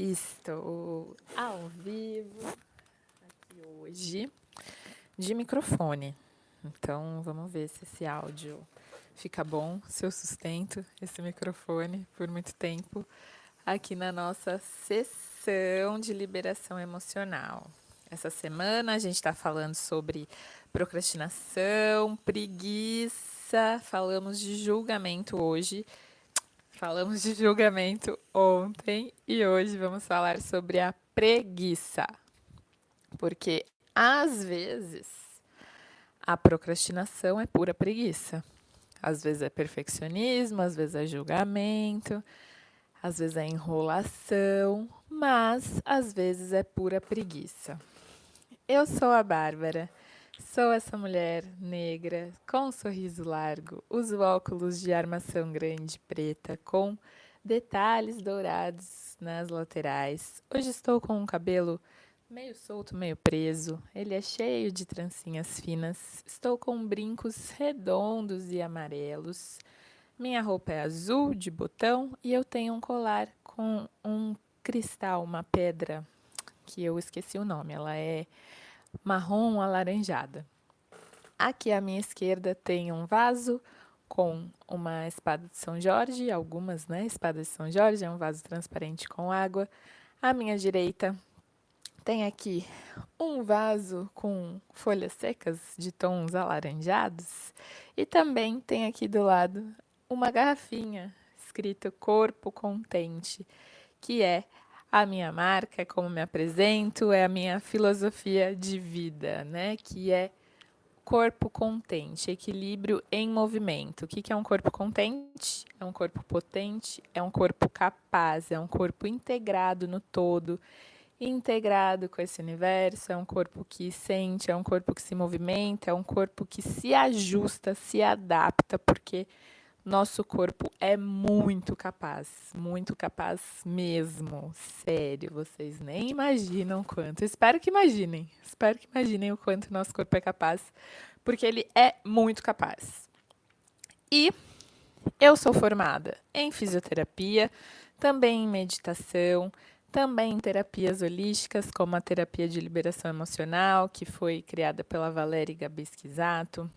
Estou ao vivo aqui hoje de microfone. Então vamos ver se esse áudio fica bom, se eu sustento esse microfone por muito tempo aqui na nossa sessão de liberação emocional. Essa semana a gente está falando sobre procrastinação, preguiça, falamos de julgamento hoje. Falamos de julgamento ontem e hoje vamos falar sobre a preguiça. Porque às vezes a procrastinação é pura preguiça. Às vezes é perfeccionismo, às vezes é julgamento, às vezes é enrolação, mas às vezes é pura preguiça. Eu sou a Bárbara, sou essa mulher negra com um sorriso largo, uso óculos de armação grande preta com detalhes dourados nas laterais. Hoje estou com um cabelo meio solto, meio preso. Ele é cheio de trancinhas finas. Estou com brincos redondos e amarelos. Minha roupa é azul de botão e eu tenho um colar com um cristal, uma pedra que eu esqueci o nome. Ela é marrom alaranjada. Aqui à minha esquerda tem um vaso com uma espada de São Jorge, algumas, né? Espada de São Jorge, é um vaso transparente com água. À minha direita tem aqui um vaso com folhas secas de tons alaranjados. E também tem aqui do lado uma garrafinha escrito Corpo Contente, que é a minha marca, é como me apresento, é a minha filosofia de vida, né? Que é corpo contente, equilíbrio em movimento. O que é um corpo contente? É um corpo potente, é um corpo capaz, é um corpo integrado no todo, integrado com esse universo, é um corpo que sente, é um corpo que se movimenta, é um corpo que se ajusta, se adapta, porque nosso corpo é muito capaz mesmo. Sério, vocês nem imaginam quanto. Espero que imaginem o quanto nosso corpo é capaz, porque ele é muito capaz. E eu sou formada em fisioterapia, também em meditação, também em terapias holísticas, como a terapia de liberação emocional, que foi criada pela Valéria Gabi Schizzato.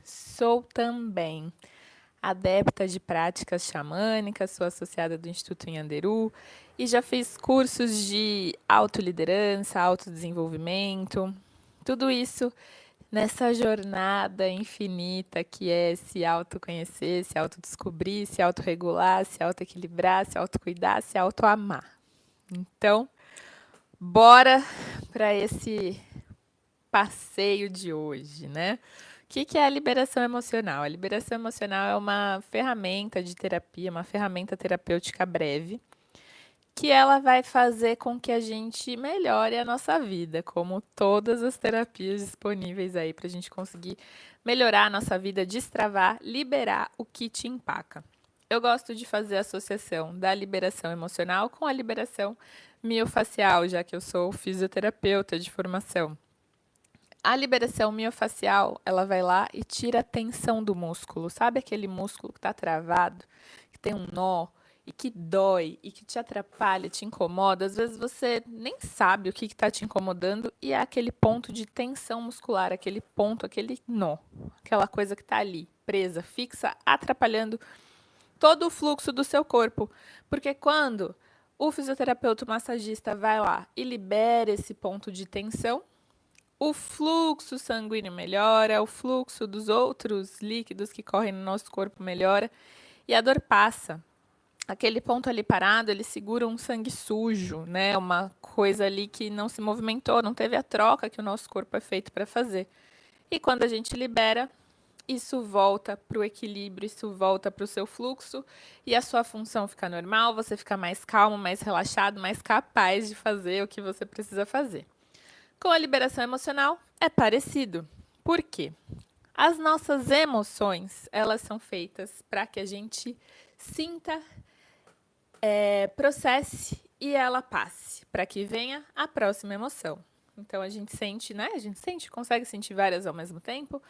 Sou também adepta de práticas xamânicas, sou associada do Instituto Nhanderu e já fiz cursos de autoliderança, autodesenvolvimento, tudo isso nessa jornada infinita que é se autoconhecer, se autodescobrir, se autorregular, se autoequilibrar, se autocuidar, se autoamar. Então, bora para esse passeio de hoje, né? O que é a liberação emocional? A liberação emocional é uma ferramenta de terapia, uma ferramenta terapêutica breve, que ela vai fazer com que a gente melhore a nossa vida, como todas as terapias disponíveis aí para a gente conseguir melhorar a nossa vida, destravar, liberar o que te empaca. Eu gosto de fazer a associação da liberação emocional com a liberação miofacial, já que eu sou fisioterapeuta de formação. A liberação miofacial, ela vai lá e tira a tensão do músculo. Sabe aquele músculo que está travado, que tem um nó e que dói e que te atrapalha, te incomoda? Às vezes você nem sabe o que está te incomodando e é aquele ponto de tensão muscular, aquele ponto, aquele nó, aquela coisa que está ali, presa, fixa, atrapalhando todo o fluxo do seu corpo. Porque quando o fisioterapeuta, o massagista vai lá e libera esse ponto de tensão, o fluxo sanguíneo melhora, o fluxo dos outros líquidos que correm no nosso corpo melhora e a dor passa. Aquele ponto ali parado, ele segura um sangue sujo, né? Uma coisa ali que não se movimentou, não teve a troca que o nosso corpo é feito para fazer. E quando a gente libera, isso volta para o equilíbrio, isso volta para o seu fluxo e a sua função fica normal, você fica mais calmo, mais relaxado, mais capaz de fazer o que você precisa fazer. Com a liberação emocional é parecido. Por quê? As nossas emoções, elas são feitas para que a gente sinta, processe e ela passe, para que venha a próxima emoção. Então a gente sente, né? A gente sente, consegue sentir várias ao mesmo tempo,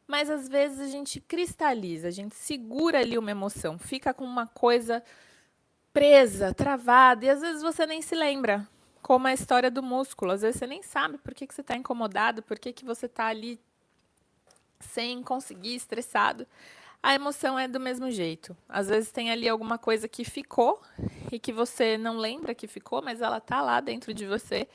mas às vezes a gente cristaliza, a gente segura ali uma emoção, fica com uma coisa presa, travada, e às vezes você nem se lembra, como a história do músculo. Às vezes você nem sabe por que você está incomodado, por que você está ali sem conseguir, estressado. A emoção é do mesmo jeito. Às vezes tem ali alguma coisa que ficou e que você não lembra que ficou, mas ela tá lá dentro de você.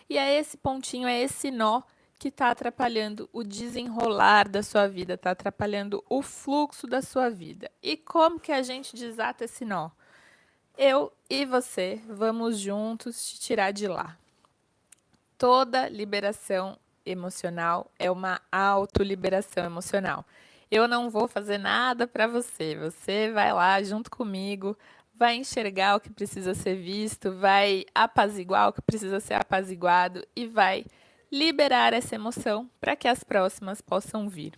E é esse pontinho, é esse nó que está atrapalhando o desenrolar da sua vida, está atrapalhando o fluxo da sua vida. E como que a gente desata esse nó? Eu e você vamos juntos te tirar de lá. Toda liberação emocional é uma autoliberação emocional. Eu não vou fazer nada para você. Você vai lá junto comigo, vai enxergar o que precisa ser visto, vai apaziguar o que precisa ser apaziguado e vai liberar essa emoção para que as próximas possam vir.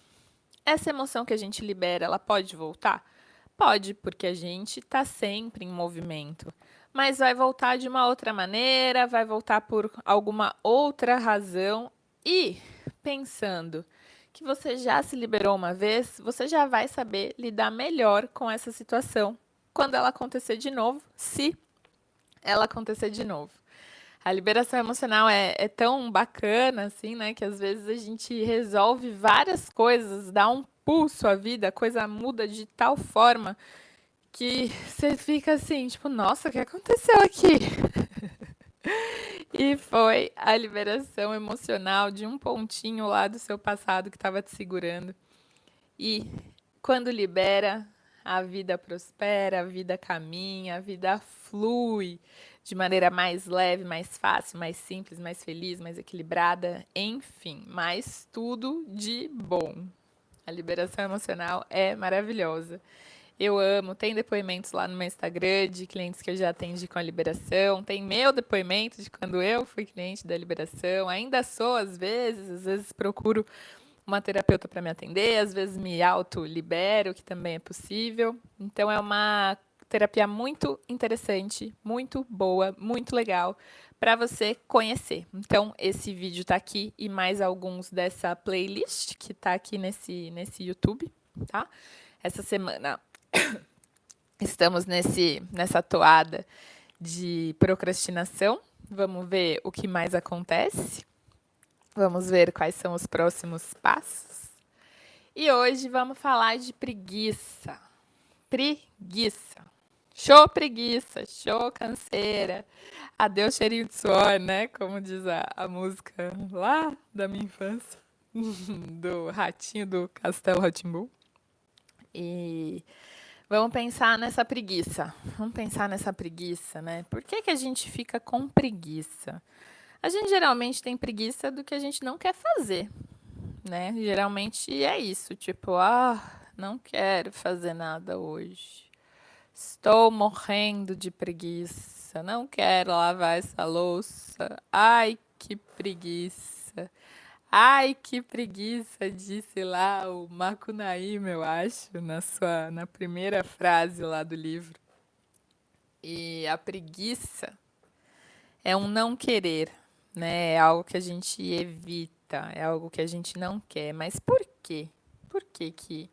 Essa emoção que a gente libera, ela pode voltar? Pode, porque a gente está sempre em movimento. Mas vai voltar de uma outra maneira, vai voltar por alguma outra razão. E pensando que você já se liberou uma vez, você já vai saber lidar melhor com essa situação quando ela acontecer de novo, se ela acontecer de novo. A liberação emocional é tão bacana, assim, né? Que às vezes a gente resolve várias coisas, dá um pulso à vida, a coisa muda de tal forma que você fica assim, tipo, nossa, o que aconteceu aqui? E foi a liberação emocional de um pontinho lá do seu passado que estava te segurando. E quando libera, a vida prospera, a vida caminha, a vida flui de maneira mais leve, mais fácil, mais simples, mais feliz, mais equilibrada, enfim, mas tudo de bom. A liberação emocional é maravilhosa. Eu amo, tem depoimentos lá no meu Instagram de clientes que eu já atendi com a liberação, tem meu depoimento de quando eu fui cliente da liberação, ainda sou às vezes procuro uma terapeuta para me atender, às vezes me auto-libero, que também é possível. Então é uma terapia muito interessante, muito boa, muito legal para você conhecer. Então esse vídeo está aqui e mais alguns dessa playlist que está aqui nesse YouTube, tá? Essa semana estamos nessa toada de procrastinação. Vamos ver o que mais acontece. Vamos ver quais são os próximos passos. E hoje vamos falar de preguiça. Preguiça. Show preguiça, show canseira. Adeus cheirinho de suor, né? Como diz a música lá da minha infância. Do ratinho do Castelo Rá-Tim-Bum. E vamos pensar nessa preguiça. Vamos pensar nessa preguiça, né? Por que a gente fica com preguiça? A gente geralmente tem preguiça do que a gente não quer fazer, né? Geralmente é isso, tipo, não quero fazer nada hoje. Estou morrendo de preguiça. Não quero lavar essa louça. Ai, que preguiça. Ai, que preguiça, disse lá o Macunaíma, eu acho, na primeira frase lá do livro. E a preguiça é um não querer, né? É algo que a gente evita, é algo que a gente não quer. Mas por quê? Por que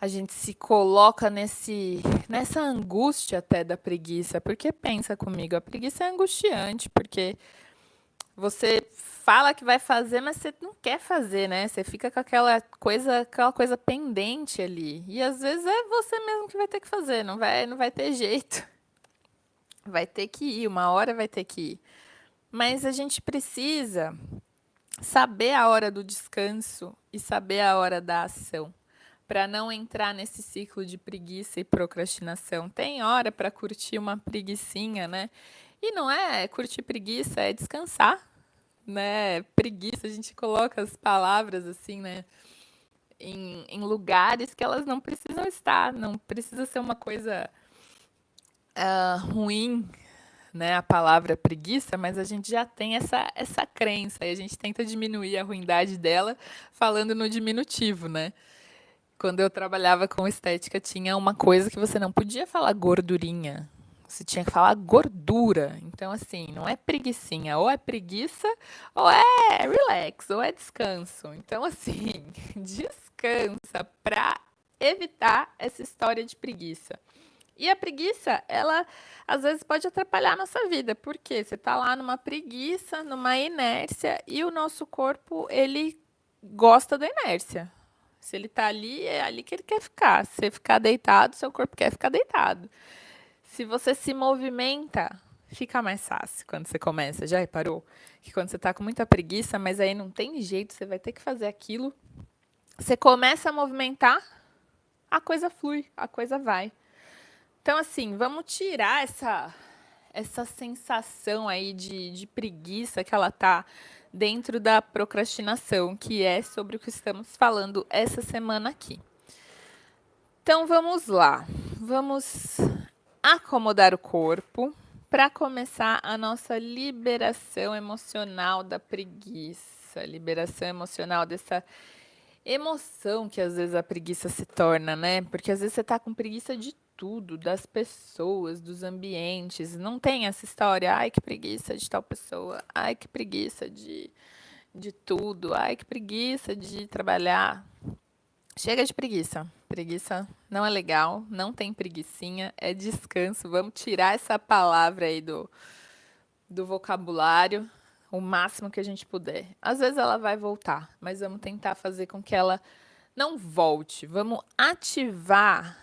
a gente se coloca nessa angústia até da preguiça? Porque pensa comigo, a preguiça é angustiante, porque você fala que vai fazer, mas você não quer fazer, né? Você fica com aquela coisa pendente ali. E às vezes é você mesmo que vai ter que fazer, não vai ter jeito. Vai ter que ir, uma hora vai ter que ir. Mas a gente precisa saber a hora do descanso e saber a hora da ação, para não entrar nesse ciclo de preguiça e procrastinação. Tem hora para curtir uma preguicinha, né? E não é curtir preguiça, é descansar, né? Preguiça, a gente coloca as palavras assim, né? Em lugares que elas não precisam estar, não precisa ser uma coisa ruim, né, a palavra preguiça, mas a gente já tem essa crença e a gente tenta diminuir a ruindade dela falando no diminutivo, né? Quando eu trabalhava com estética, tinha uma coisa que você não podia falar gordurinha. Você tinha que falar gordura. Então, assim, não é preguicinha. Ou é preguiça, ou é relax, ou é descanso. Então, assim, descansa para evitar essa história de preguiça. E a preguiça, ela às vezes pode atrapalhar a nossa vida, porque você tá lá numa preguiça, numa inércia, e o nosso corpo, ele gosta da inércia. Se ele tá ali, é ali que ele quer ficar. Se você ficar deitado, seu corpo quer ficar deitado. Se você se movimenta, fica mais fácil quando você começa. Já reparou? Que quando você tá com muita preguiça, mas aí não tem jeito, você vai ter que fazer aquilo. Você começa a movimentar, a coisa flui, a coisa vai. Então, assim, vamos tirar essa sensação aí de preguiça que ela tá dentro da procrastinação, que é sobre o que estamos falando essa semana aqui. Então, vamos lá. Vamos acomodar o corpo para começar a nossa liberação emocional da preguiça, liberação emocional dessa emoção que às vezes a preguiça se torna, né? Porque às vezes você tá com preguiça de tudo, das pessoas, dos ambientes. Não tem essa história, ai que preguiça de tal pessoa, ai que preguiça de tudo, ai que preguiça de trabalhar. Chega de preguiça. Preguiça não é legal, não tem preguicinha, é descanso. Vamos tirar essa palavra aí do vocabulário o máximo que a gente puder. Às vezes ela vai voltar, mas vamos tentar fazer com que ela não volte. Vamos ativar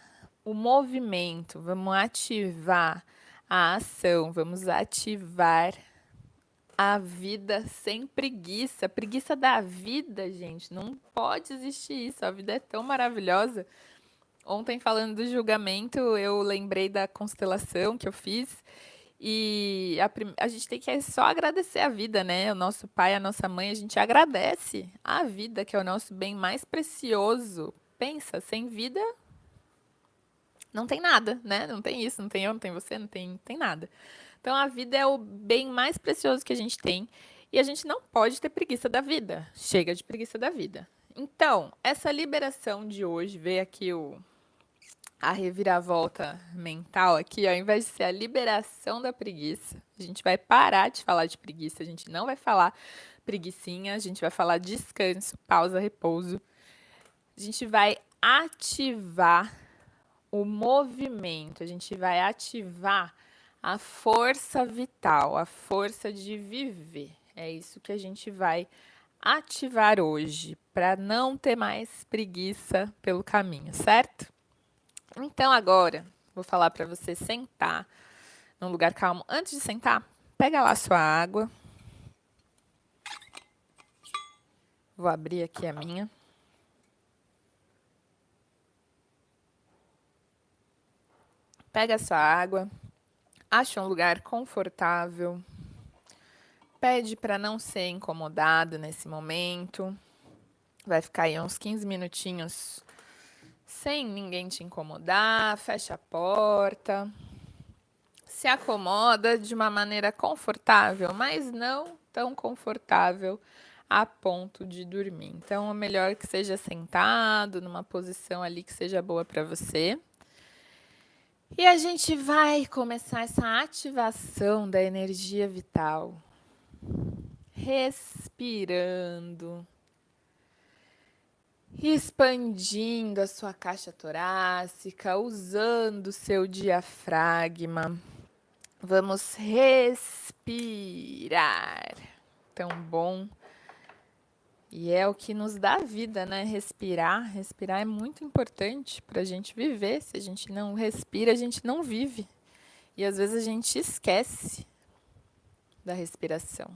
o movimento, vamos ativar a ação, vamos ativar a vida sem preguiça. Preguiça da vida, gente. Não pode existir isso. A vida é tão maravilhosa. Ontem, falando do julgamento, eu lembrei da constelação que eu fiz. E a gente tem que só agradecer a vida, né? O nosso pai, a nossa mãe, a gente agradece a vida, que é o nosso bem mais precioso. Pensa, sem vida não tem nada, né? Não tem isso, não tem eu, não tem você, não tem nada. Então a vida é o bem mais precioso que a gente tem e a gente não pode ter preguiça da vida. Chega de preguiça da vida. Então, essa liberação de hoje, veio aqui a reviravolta mental aqui, ao invés de ser a liberação da preguiça, a gente vai parar de falar de preguiça, a gente não vai falar preguicinha, a gente vai falar descanso, pausa, repouso. A gente vai ativar o movimento, a gente vai ativar a força vital, a força de viver. É isso que a gente vai ativar hoje, para não ter mais preguiça pelo caminho, certo? Então agora, vou falar para você sentar num lugar calmo. Antes de sentar, pega lá sua água. Vou abrir aqui a minha. Pega a sua água, acha um lugar confortável. Pede para não ser incomodado nesse momento. Vai ficar aí uns 15 minutinhos sem ninguém te incomodar. Fecha a porta. Se acomoda de uma maneira confortável, mas não tão confortável a ponto de dormir. Então, é melhor que seja sentado, numa posição ali que seja boa para você. E a gente vai começar essa ativação da energia vital. Respirando, expandindo a sua caixa torácica, usando o seu diafragma. Vamos respirar. Tão bom. E é o que nos dá vida, né? Respirar. Respirar é muito importante para a gente viver. Se a gente não respira, a gente não vive. E às vezes a gente esquece da respiração.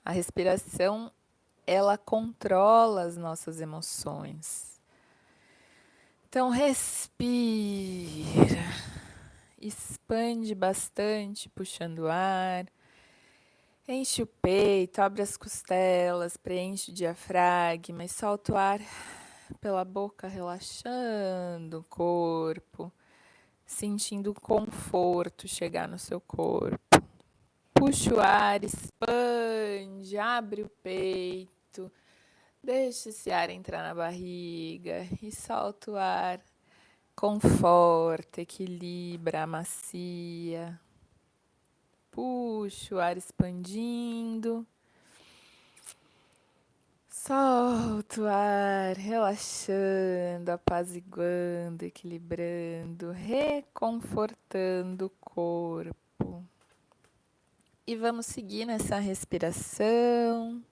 A respiração, ela controla as nossas emoções. Então, respira. Expande bastante, puxando o ar. Enche o peito, abre as costelas, preenche o diafragma e solta o ar pela boca, relaxando o corpo, sentindo o conforto chegar no seu corpo. Puxa o ar, expande, abre o peito, deixa esse ar entrar na barriga e solta o ar. Conforta, equilibra, amacia. Puxa o ar expandindo. Solta o ar, relaxando, apaziguando, equilibrando, reconfortando o corpo. E vamos seguir nessa respiração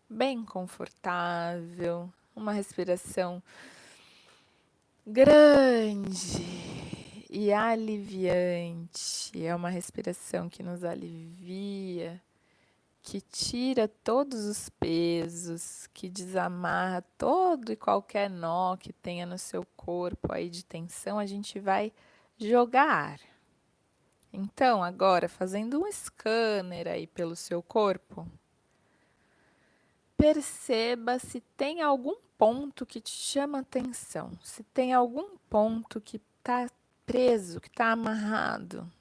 bem confortável, uma respiração grande e aliviante. É uma respiração que nos alivia, que tira todos os pesos, que desamarra todo e qualquer nó que tenha no seu corpo aí de tensão. A gente vai jogar. Então, agora, fazendo um scanner aí pelo seu corpo, perceba se tem algum ponto que te chama atenção, se tem algum ponto que está preso, que está amarrado.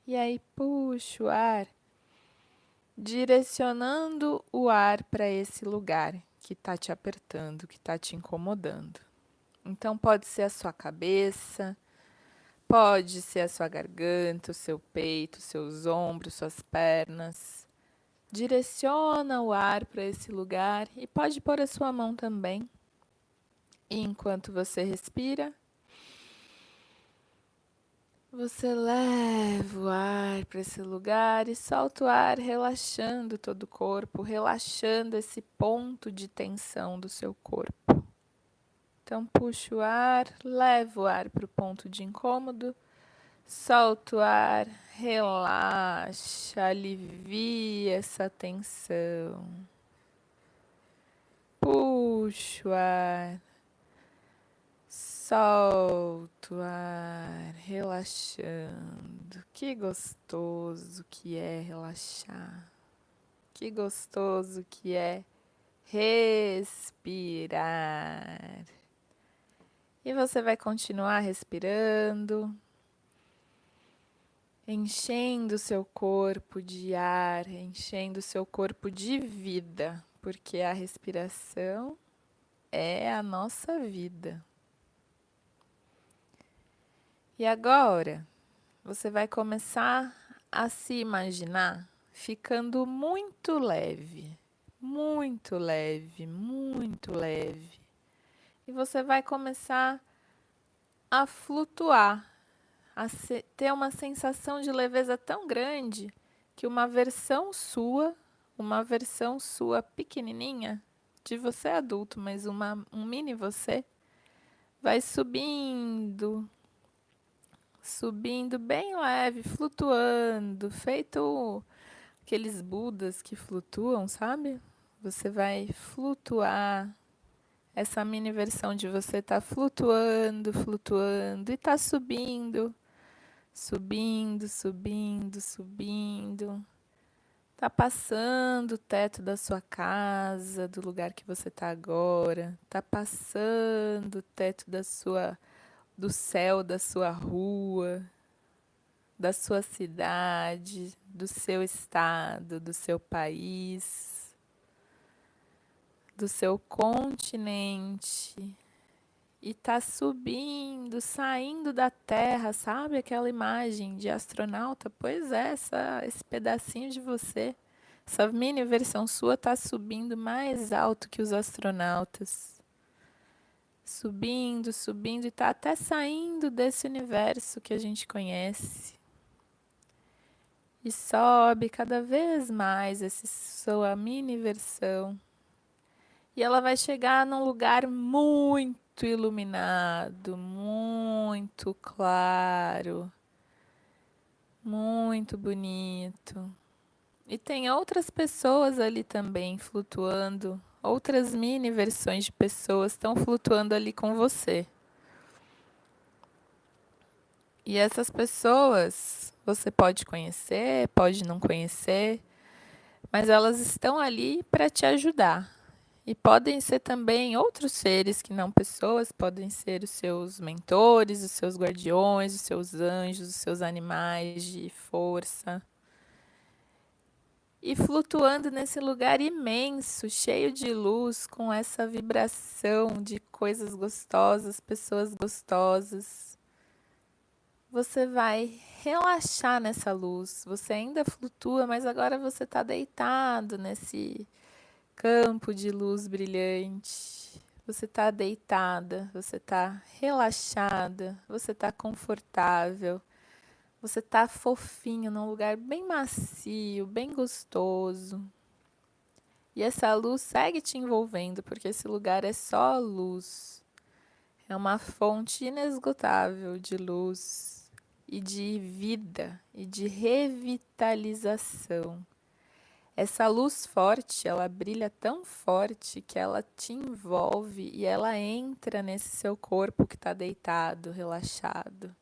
E aí, puxa o ar, direcionando o ar para esse lugar que está te apertando, que está te incomodando. Então, pode ser a sua cabeça, pode ser a sua garganta, o seu peito, seus ombros, suas pernas. Direciona o ar para esse lugar e pode pôr a sua mão também. E enquanto você respira, você leva o ar para esse lugar e solta o ar, relaxando todo o corpo, relaxando esse ponto de tensão do seu corpo. Então, puxa o ar, leva o ar para o ponto de incômodo, solta o ar, relaxa, alivia essa tensão. Puxa o ar, solta o ar, relaxando. Que gostoso que é relaxar. Que gostoso que é respirar. E você vai continuar respirando, enchendo o seu corpo de ar, enchendo o seu corpo de vida, porque a respiração é a nossa vida. E agora, você vai começar a se imaginar ficando muito leve, muito leve, muito leve. E você vai começar a flutuar, a ter uma sensação de leveza tão grande que uma versão sua pequenininha, de você adulto, mas um mini você, vai subindo, subindo bem leve, flutuando, feito aqueles Budas que flutuam, sabe? Você vai flutuar. Essa mini versão de você tá flutuando, flutuando e tá subindo, subindo, subindo, subindo. Tá passando o teto da sua casa, do lugar que você tá agora. Tá passando o teto do céu da sua rua, da sua cidade, do seu estado, do seu país, do seu continente. E tá subindo, saindo da Terra, sabe aquela imagem de astronauta? Pois é, esse pedacinho de você, essa mini versão sua tá subindo mais alto que os astronautas. Subindo, subindo e tá até saindo desse universo que a gente conhece. E sobe cada vez mais essa sua mini versão. E ela vai chegar num lugar muito iluminado, muito claro, muito bonito. E tem outras pessoas ali também flutuando, outras mini versões de pessoas estão flutuando ali com você. E essas pessoas você pode conhecer, pode não conhecer, mas elas estão ali para te ajudar. E podem ser também outros seres que não pessoas, podem ser os seus mentores, os seus guardiões, os seus anjos, os seus animais de força. E flutuando nesse lugar imenso, cheio de luz, com essa vibração de coisas gostosas, pessoas gostosas. Você vai relaxar nessa luz. Você ainda flutua, mas agora você está deitado campo de luz brilhante. Você está deitada, você está relaxada, você está confortável, você está fofinho num lugar bem macio, bem gostoso. E essa luz segue te envolvendo, porque esse lugar é só luz. É uma fonte inesgotável de luz e de vida e de revitalização. Essa luz forte, ela brilha tão forte que ela te envolve e ela entra nesse seu corpo que está deitado, relaxado.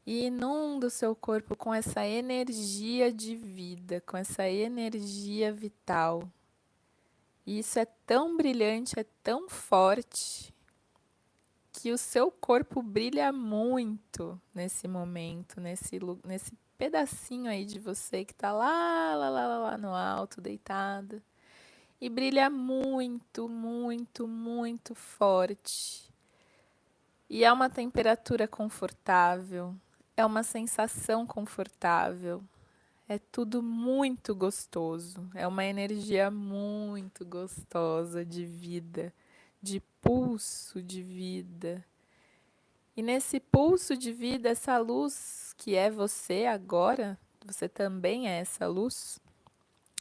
E inunda o seu corpo com essa energia de vida, com essa energia vital. E isso é tão brilhante, é tão forte, que o seu corpo brilha muito nesse momento, nesse pedacinho aí de você que está lá no alto, deitado. E brilha muito, muito, muito forte. E é uma temperatura confortável, é uma sensação confortável, é tudo muito gostoso, é uma energia muito gostosa de vida, de pulso de vida. E nesse pulso de vida, essa luz que é você agora, você também é essa luz,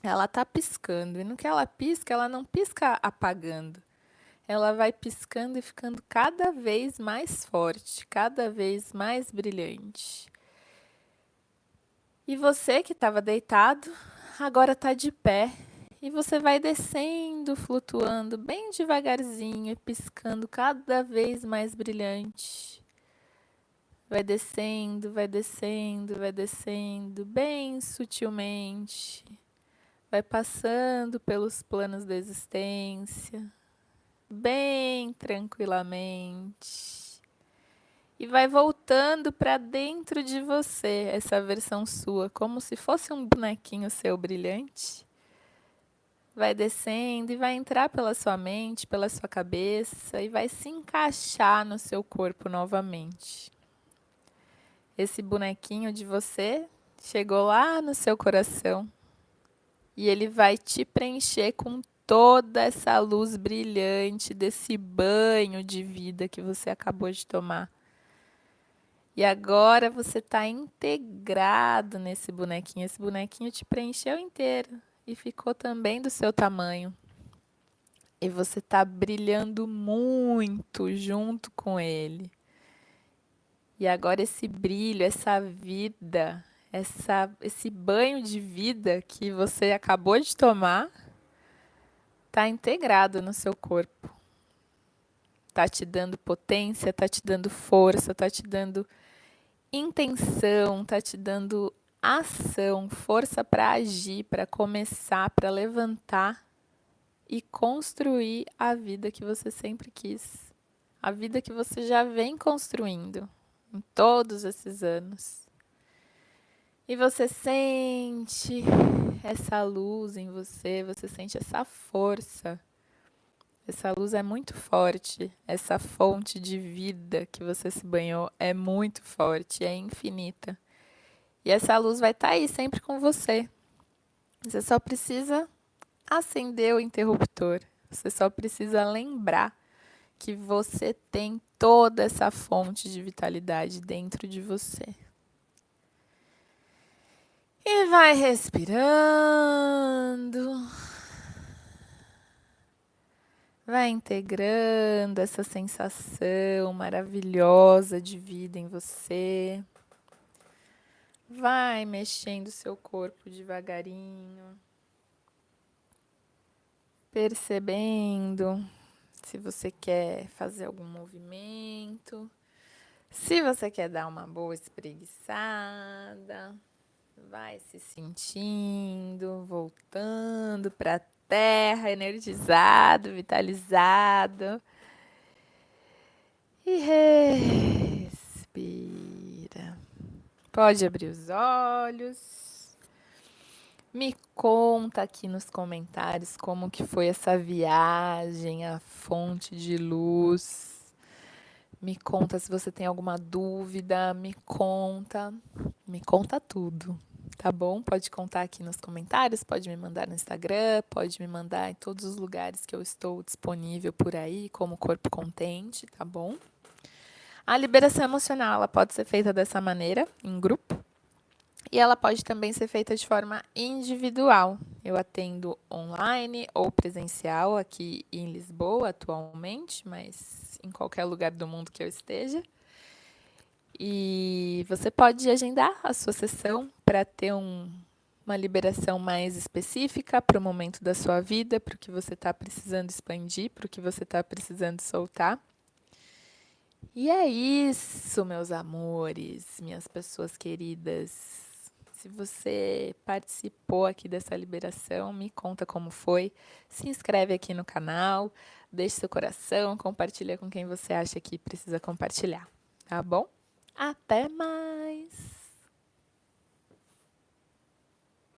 ela tá piscando. E no que ela pisca, ela não pisca apagando. Ela vai piscando e ficando cada vez mais forte, cada vez mais brilhante. E você que estava deitado, agora está de pé. E você vai descendo, flutuando bem devagarzinho e piscando cada vez mais brilhante. Vai descendo, vai descendo, vai descendo, bem sutilmente. Vai passando pelos planos da existência, bem tranquilamente. E vai voltando para dentro de você, essa versão sua, como se fosse um bonequinho seu brilhante. Vai descendo e vai entrar pela sua mente, pela sua cabeça e vai se encaixar no seu corpo novamente. Esse bonequinho de você chegou lá no seu coração e ele vai te preencher com toda essa luz brilhante desse banho de vida que você acabou de tomar. E agora você está integrado nesse bonequinho. Esse bonequinho te preencheu inteiro e ficou também do seu tamanho. E você está brilhando muito junto com ele. E agora esse brilho, essa vida, esse banho de vida que você acabou de tomar, está integrado no seu corpo. Está te dando potência, está te dando força, está te dando intenção, está te dando ação, força para agir, para começar, para levantar e construir a vida que você sempre quis. A vida que você já vem construindo em todos esses anos. E você sente essa luz em você, você sente essa força. Essa luz é muito forte, essa fonte de vida que você se banhou é muito forte, é infinita. E essa luz vai estar aí sempre com você. Você só precisa acender o interruptor. Você só precisa lembrar que você tem toda essa fonte de vitalidade dentro de você. E vai respirando. Vai integrando essa sensação maravilhosa de vida em você. Vai mexendo seu corpo devagarinho. Percebendo se você quer fazer algum movimento. Se você quer dar uma boa espreguiçada. Vai se sentindo, voltando para a terra, energizado, vitalizado. E respira. Pode abrir os olhos. Me conta aqui nos comentários como que foi essa viagem à fonte de luz. Me conta se você tem alguma dúvida, me conta tudo. tá bom? Pode contar aqui nos comentários, pode me mandar no Instagram, pode me mandar em todos os lugares que eu estou disponível por aí, como Corpo Contente, tá bom? A liberação emocional, ela pode ser feita dessa maneira, em grupo, e ela pode também ser feita de forma individual. Eu atendo online ou presencial aqui em Lisboa atualmente, mas em qualquer lugar do mundo que eu esteja. E você pode agendar a sua sessão para ter uma liberação mais específica para o momento da sua vida, para o que você está precisando expandir, para o que você está precisando soltar. E é isso, meus amores, minhas pessoas queridas. Se você participou aqui dessa liberação, me conta como foi. Se inscreve aqui no canal, deixe seu coração, compartilha com quem você acha que precisa compartilhar, tá bom? Até mais!